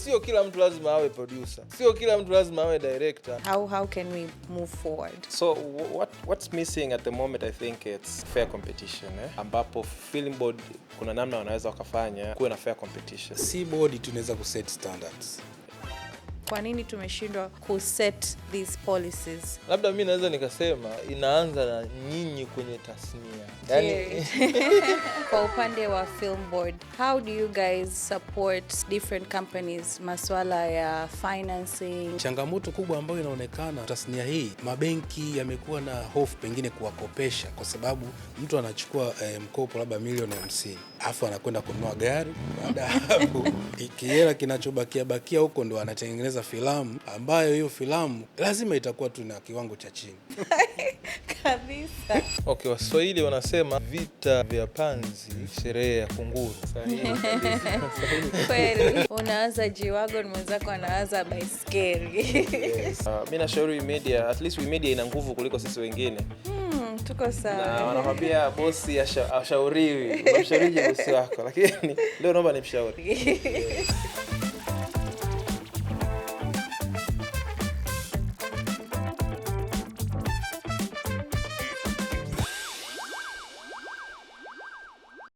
Sio kila mtu lazima awe producer. Sio kila mtu lazima awe director. How can we move forward? So what's missing at the moment, I think it's fair competition, ambapo Film Board kuna namna wanaweza wakafanya kuwe na fair competition. Si board tunaweza kuset standards. Kwa nini tumeshindwa kuset these policies? Labda mimi naweza nikasema inaanza na nyinyi kwenye tasnia. Yaani kwa upande wa Film Board, how do you guys support different companies masuala ya financing? Changamoto kubwa ambayo inaonekana tasnia hii, mabenki yamekuwa na hofu pengine kuwakopesha, kwa sababu mtu anachukua mkopo labda milioni 50, afu anakwenda kununua gari. Baada hapo kiela kinachobakia huko ndo anatengeneza filamu, ambayo hiyo filamu lazima itakuwa tu na kiwango cha chini kabisa. Okay, Waswahili wanasema vita vya panzi, sherehe ya kunguru. Kweli. Unaanza G-Wagon, mwenzako anaanza baiskeli. Yes. Mimi nashauri media, at least media ina nguvu kuliko sisi wengine. Tuko sawa. Na wanakwambia bosi ashauriwi. Unamshaurije bosi wako? Lakini leo naomba nimshauri.